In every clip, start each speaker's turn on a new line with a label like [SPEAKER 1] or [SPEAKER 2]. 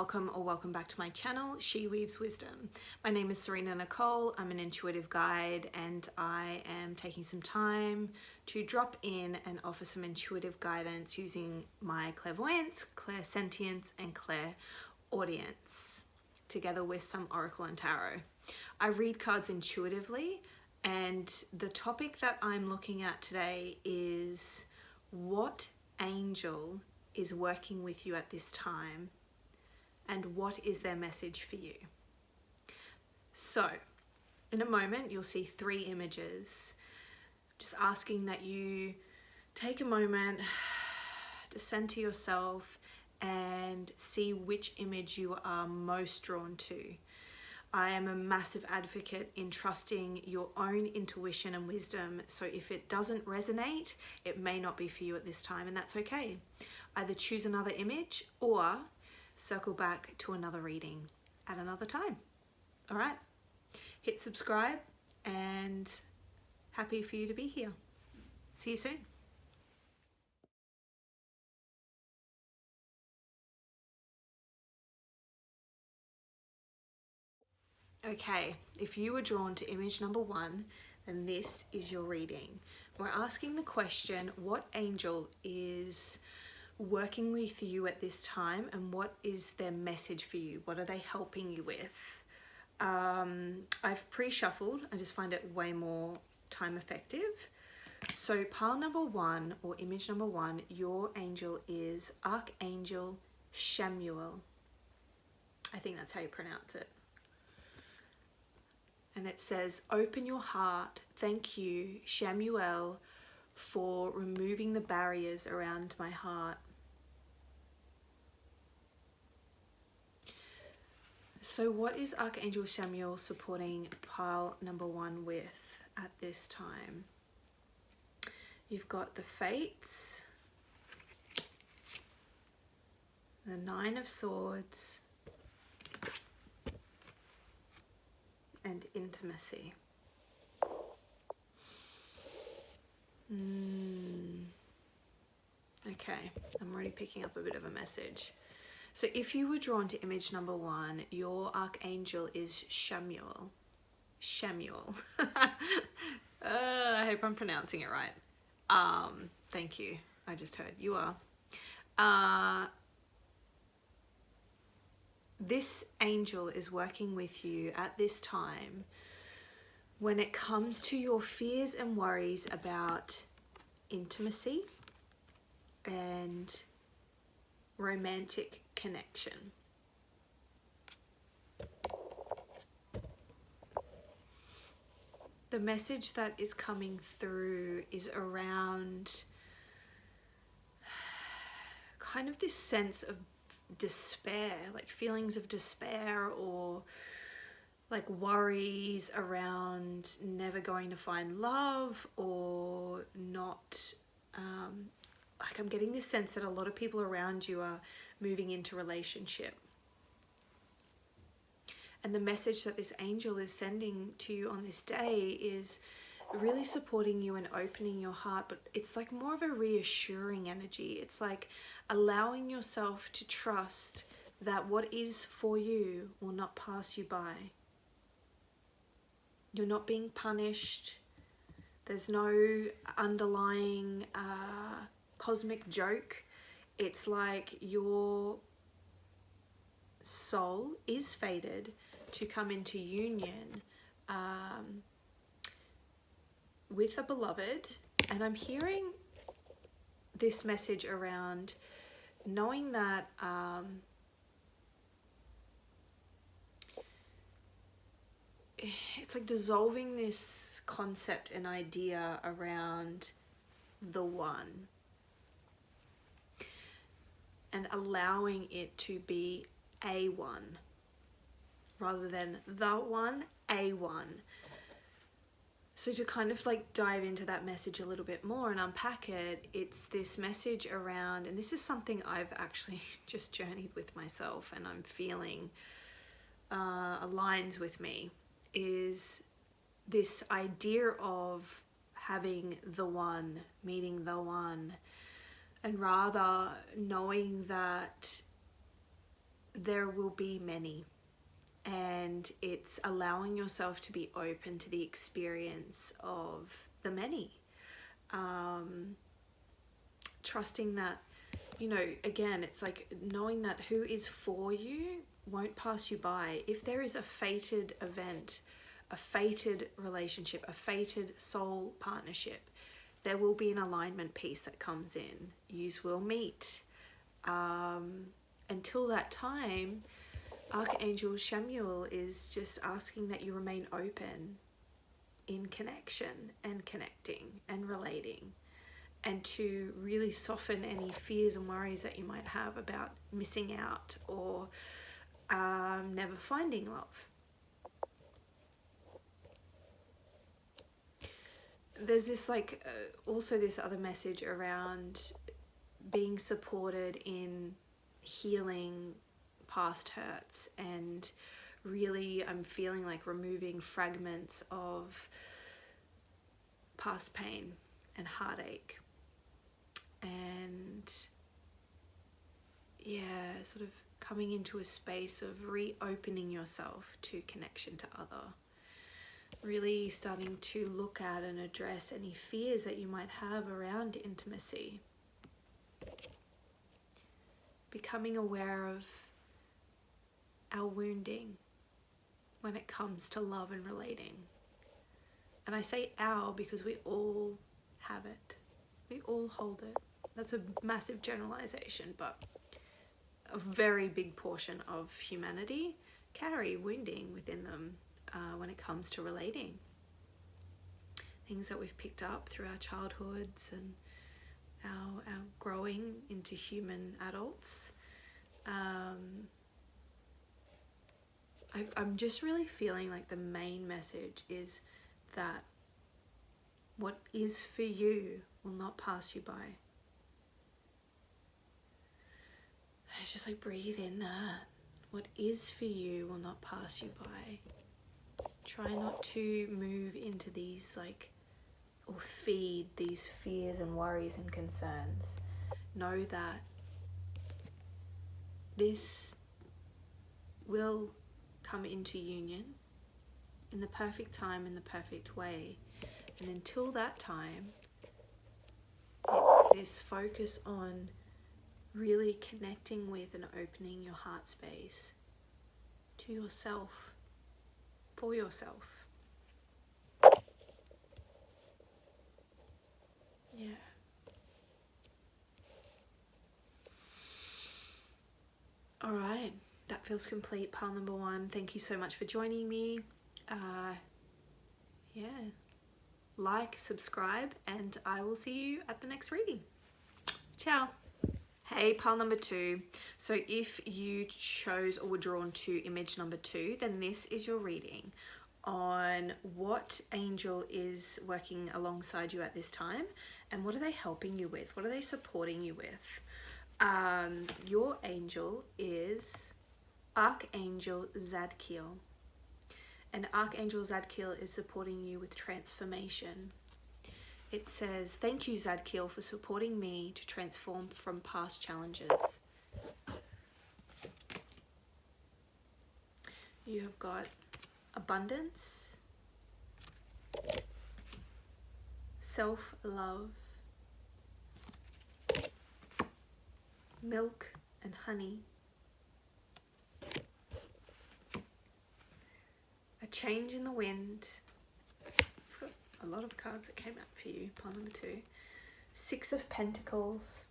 [SPEAKER 1] welcome or welcome back to my channel, She Weaves Wisdom. My name is Serena Nicole. I'm an intuitive guide and I am taking some time to drop in and offer some intuitive guidance using my clairvoyance, clairsentience and clairaudience, together with some oracle and tarot. I read cards intuitively, and the topic that I'm looking at today is what angel is working with you at this time and what is their message for you. So in a moment you'll see 3 images, just asking that you take a moment to center yourself and see which image you are most drawn to. I am a massive advocate in trusting your own intuition and wisdom, so if it doesn't resonate, it may not be for you at this time, and that's okay. Either choose another image or circle back to another reading at another time. All right, hit subscribe and happy for you to be here. See you soon. Okay, if you were drawn to image number 1, then this is your reading. We're asking the question, what angel is working with you at this time and what is their message for you? What are they helping you with? I've pre-shuffled. I just find it way more time effective. So pile number 1 or image number 1, your angel is Archangel Shamuel. I think that's how you pronounce it. And it says, open your heart. Thank you, Shamuel, for removing the barriers around my heart. So what is Archangel Shamuel supporting pile number 1 with at this time? You've got the Fates, the 9 of Swords, and intimacy. Okay, I'm already picking up a bit of a message. So if you were drawn to image number 1, your archangel is Shamuel. Shamuel. I hope I'm pronouncing it right. Thank you. I just heard you are. This angel is working with you at this time when it comes to your fears and worries about intimacy and romantic connection. The message that is coming through is around kind of this sense of despair, like feelings of despair or like worries around never going to find love or not. Like I'm getting this sense that a lot of people around you are moving into relationship. And the message that this angel is sending to you on this day is really supporting you and opening your heart, but it's like more of a reassuring energy. It's like allowing yourself to trust that what is for you will not pass you by. You're not being punished. There's no underlying cosmic joke. It's like your soul is fated to come into union with a beloved, and I'm hearing this message around knowing that it's like dissolving this concept and idea around the one and allowing it to be a one rather than the one, a one. So to kind of like dive into that message a little bit more and unpack it, it's this message around, and this is something I've actually just journeyed with myself and I'm feeling aligns with me, is this idea of having the one, meeting the one, and rather knowing that there will be many, and it's allowing yourself to be open to the experience of the many. Trusting that, you know, again, it's like knowing that who is for you won't pass you by. If there is a fated event, a fated relationship, a fated soul partnership, there will be an alignment piece that comes in. Yous will meet. Until that time, Archangel Shamuel is just asking that you remain open in connection and connecting and relating, and to really soften any fears and worries that you might have about missing out or never finding love. There's this like also this other message around being supported in healing past hurts, and really I'm feeling like removing fragments of past pain and heartache, and yeah, sort of coming into a space of reopening yourself to connection to other. Really starting to look at and address any fears that you might have around intimacy. Becoming aware of our wounding when it comes to love and relating. And I say our because we all have it. We all hold it. That's a massive generalization, but a very big portion of humanity carry wounding within them when it comes to relating. Things that we've picked up through our childhoods and our growing into human adults. I'm just really feeling like the main message is that what is for you will not pass you by. It's just like breathe in that. What is for you will not pass you by. Try not to move into these like, or feed these fears and worries and concerns. Know that this will come into union in the perfect time, in the perfect way. And until that time, it's this focus on really connecting with and opening your heart space to yourself, for yourself. Yeah. All right, that feels complete. Pile number 1. Thank you so much for joining me. Yeah, like, subscribe, and I will see you at the next reading. Ciao. Hey, pile number 2. So if you chose or were drawn to image number 2, then this is your reading on what angel is working alongside you at this time, and what are they helping you with? What are they supporting you with? Your angel is Archangel Zadkiel. And Archangel Zadkiel is supporting you with transformation. It says, thank you, Zadkiel, for supporting me to transform from past challenges. You have got abundance, self-love, milk and honey, a change in the wind. I've got a lot of cards that came out for you, pile number 2. 6 of Pentacles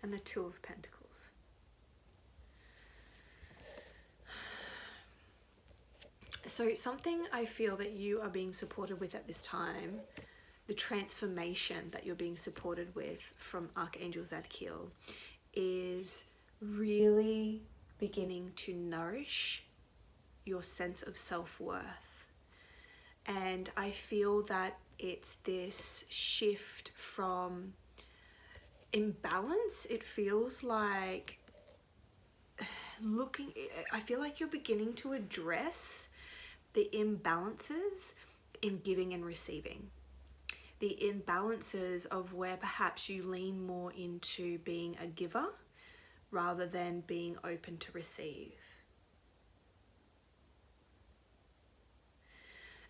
[SPEAKER 1] and the 2 of Pentacles. So something I feel that you are being supported with at this time, the transformation that you're being supported with from Archangel Zadkiel, is really beginning to nourish your sense of self-worth. And I feel that it's this shift from imbalance. It feels like I feel like you're beginning to address the imbalances in giving and receiving. The imbalances of where perhaps you lean more into being a giver rather than being open to receive.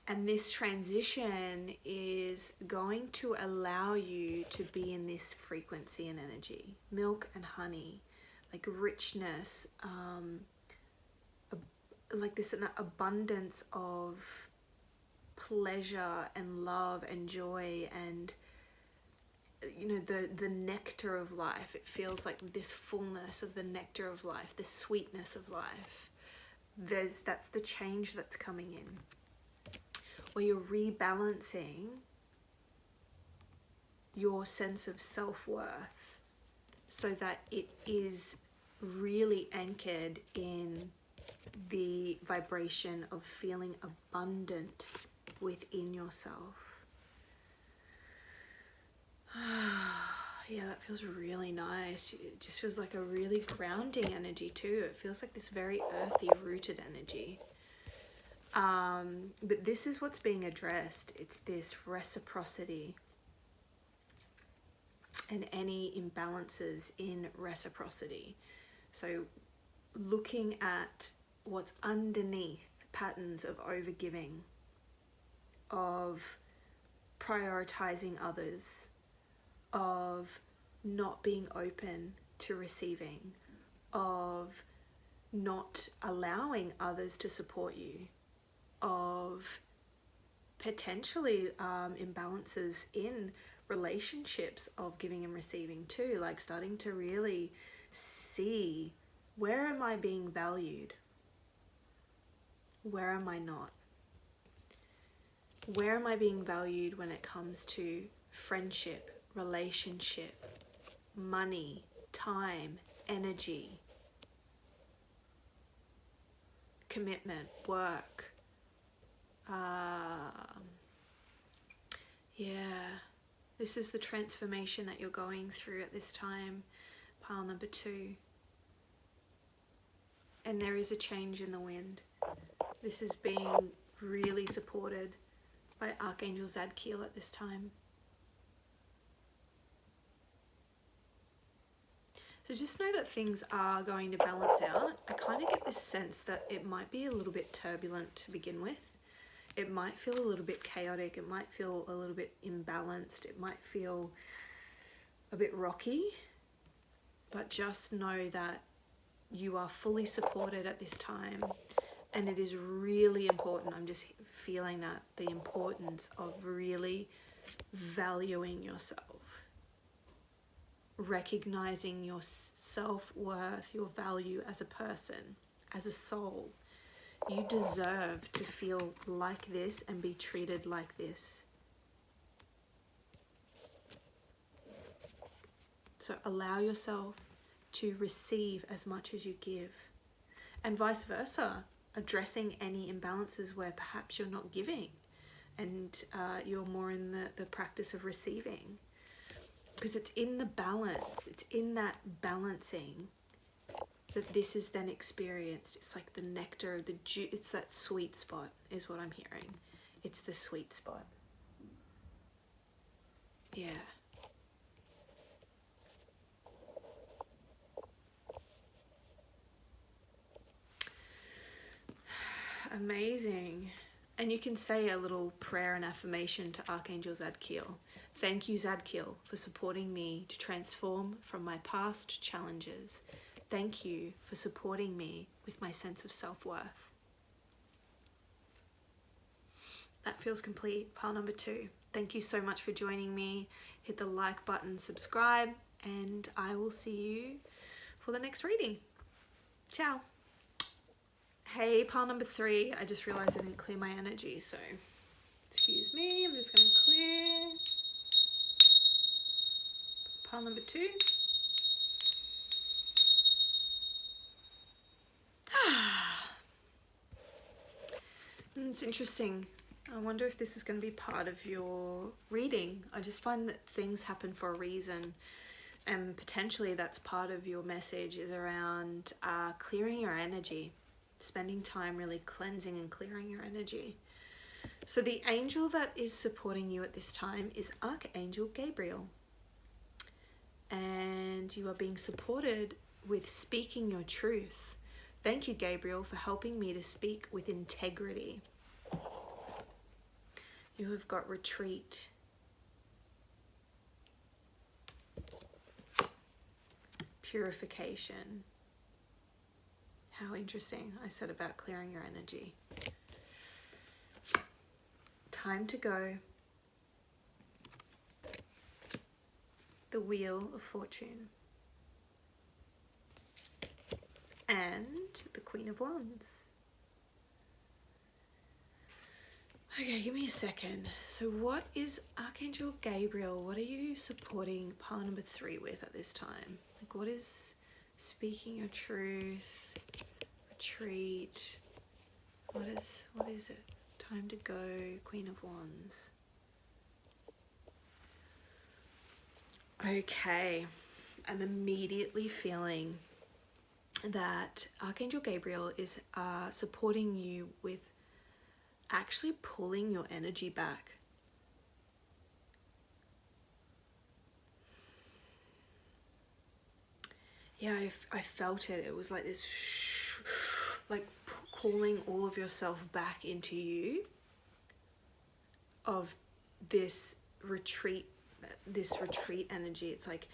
[SPEAKER 1] And this transition is going to allow you to be in this frequency and energy, milk and honey, like richness, like this abundance of pleasure and love and joy and, you know, the nectar of life. It feels like this fullness of the nectar of life, the sweetness of life. That's the change that's coming in, where you're rebalancing your sense of self-worth so that it is really anchored in the vibration of feeling abundant within yourself. Yeah, that feels really nice. It just feels like a really grounding energy too. It feels like this very earthy, rooted energy. But this is what's being addressed. It's this reciprocity and any imbalances in reciprocity. So looking at what's underneath patterns of overgiving, of prioritizing others, of not being open to receiving, of not allowing others to support you, of potentially imbalances in relationships of giving and receiving too, like starting to really see, where am I being valued? Where am I not? Where am I being valued when it comes to friendship, relationship, money, time, energy, commitment, work? Yeah, this is the transformation that you're going through at this time, pile number 2. And there is a change in the wind. This is being really supported by Archangel Zadkiel at this time. So just know that things are going to balance out. I kind of get this sense that it might be a little bit turbulent to begin with. It might feel a little bit chaotic. It might feel a little bit imbalanced. It might feel a bit rocky. But just know that you are fully supported at this time. And it is really important. I'm just feeling that, the importance of really valuing yourself. Recognizing your self-worth, your value as a person, as a soul. You deserve to feel like this and be treated like this. So allow yourself to receive as much as you give. And vice versa, addressing any imbalances where perhaps you're not giving and you're more in the practice of receiving. Because it's in the balance, it's in that balancing that this is then experienced. It's like the nectar, it's that sweet spot is what I'm hearing. It's the sweet spot. Yeah. Amazing. And you can say a little prayer and affirmation to Archangel Zadkiel. Thank you, Zadkiel, for supporting me to transform from my past challenges. Thank you for supporting me with my sense of self-worth. That feels complete. Pile number 2. Thank you so much for joining me. Hit the like button, subscribe, and I will see you for the next reading. Ciao. Hey, pile number 3. I just realized I didn't clear my energy, so excuse me. I'm just going to clear. Pile number 2. It's interesting. I wonder if this is going to be part of your reading. I just find that things happen for a reason, and potentially that's part of your message is around clearing your energy, spending time really cleansing and clearing your energy. So the angel that is supporting you at this time is Archangel Gabriel, and you are being supported with speaking your truth. Thank you, Gabriel, for helping me to speak with integrity. You have got retreat. Purification. How interesting. I said about clearing your energy. Time to go. The Wheel of Fortune. And the Queen of Wands. Okay, give me a second. So what is Archangel Gabriel? What are you supporting pile number 3 with at this time? Like, what is speaking your truth? Retreat. What is it? Time to go. Queen of Wands. Okay, I'm immediately feeling that Archangel Gabriel is supporting you with actually pulling your energy back. Yeah, I felt it. It was like this, like calling all of yourself back into you, of this retreat energy. It's like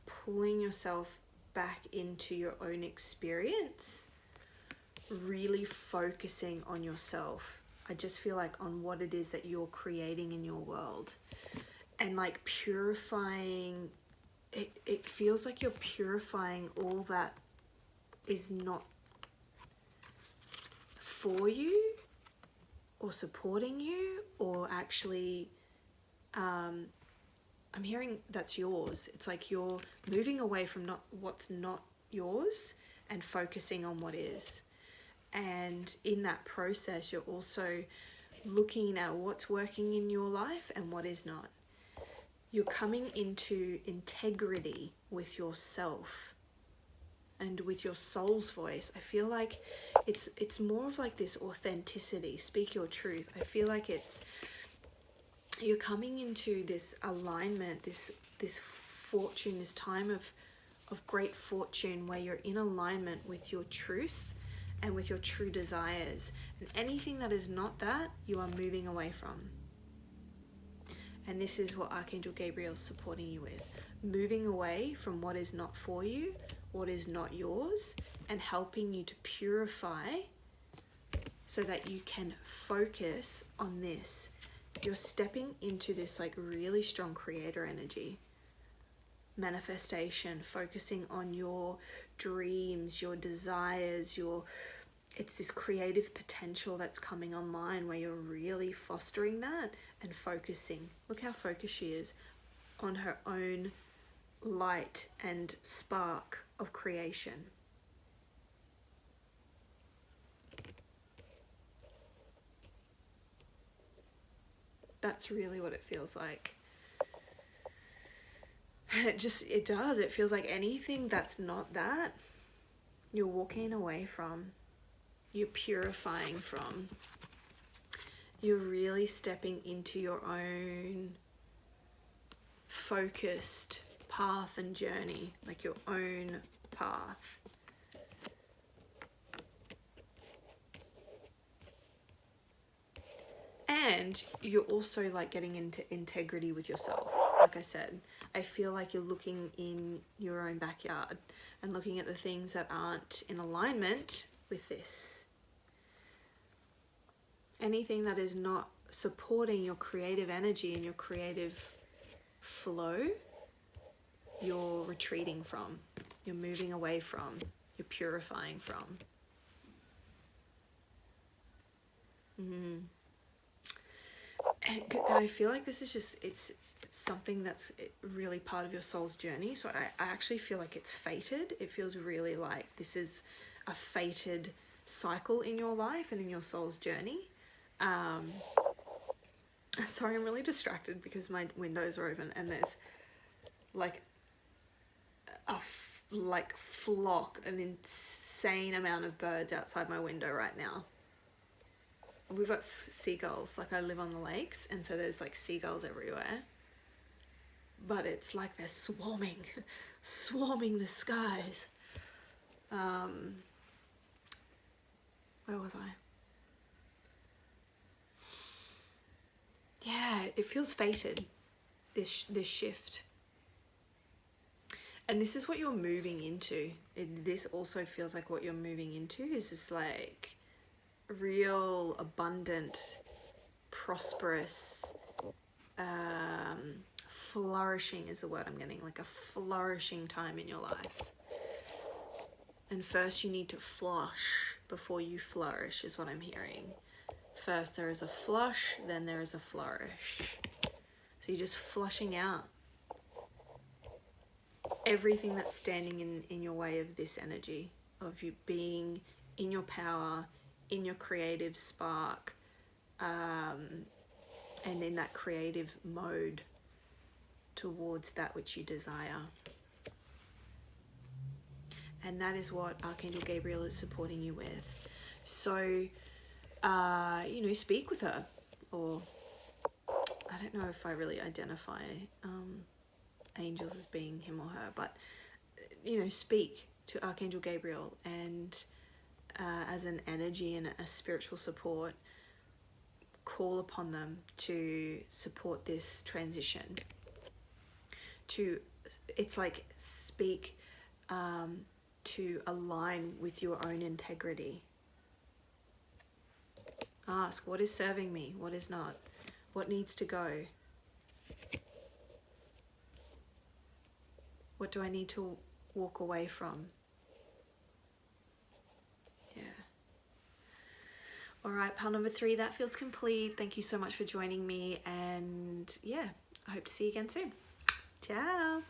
[SPEAKER 1] pulling yourself back into your own experience, really focusing on yourself. I just feel like on what it is that you're creating in your world, and like purifying it. It feels like you're purifying all that is not for you or supporting you, or actually I'm hearing that's yours. It's like you're moving away from what's not yours and focusing on what is. And in that process, you're also looking at what's working in your life and what is not. You're coming into integrity with yourself and with your soul's voice. I feel like it's more of like this authenticity. Speak your truth. I feel like you're coming into this alignment, this fortune, this time of great fortune, where you're in alignment with your truth and with your true desires. And anything that is not that, you are moving away from. And this is what Archangel Gabriel is supporting you with. Moving away from what is not for you, what is not yours, and helping you to purify so that you can focus on this. You're stepping into this like really strong creator energy. Manifestation, focusing on your dreams, your desires, it's this creative potential that's coming online where you're really fostering that and focusing. Look how focused she is on her own light and spark of creation. That's really what it feels like. And it does. It feels like anything that's not that, you're walking away from, you're purifying from. You're really stepping into your own focused path and journey, like your own path. And you're also like getting into integrity with yourself. Like I said, I feel like you're looking in your own backyard and looking at the things that aren't in alignment with this. Anything that is not supporting your creative energy and your creative flow, you're retreating from, you're moving away from, you're purifying from. And I feel like this is just, it's something that's really part of your soul's journey. So I actually feel like it's fated. It feels really like this is a fated cycle in your life and in your soul's journey. Sorry, I'm really distracted because my windows are open and there's like flock, an insane amount of birds outside my window right now. We've got seagulls, like I live on the lakes, and so there's like seagulls everywhere. But it's like they're swarming the skies. Where was I? Yeah, it feels fated, this shift. And this is what you're moving into. This also feels like what you're moving into is this like real abundant, prosperous, flourishing is the word I'm getting, like a flourishing time in your life. And first you need to flush before you flourish is what I'm hearing. First there is a flush, then there is a flourish. So you're just flushing out everything that's standing in your way of this energy, of you being in your power, in your creative spark, and in that creative mode towards that which you desire. And that is what Archangel Gabriel is supporting you with. So, you know, speak with her, or I don't know if I really identify angels as being him or her, but, you know, speak to Archangel Gabriel and as an energy and a spiritual support, call upon them to support this transition. It's like speak to align with your own integrity. Ask, what is serving me? What is not? What needs to go? What do I need to walk away from? Yeah. All right, pile number 3, that feels complete. Thank you so much for joining me. And yeah, I hope to see you again soon. Ciao.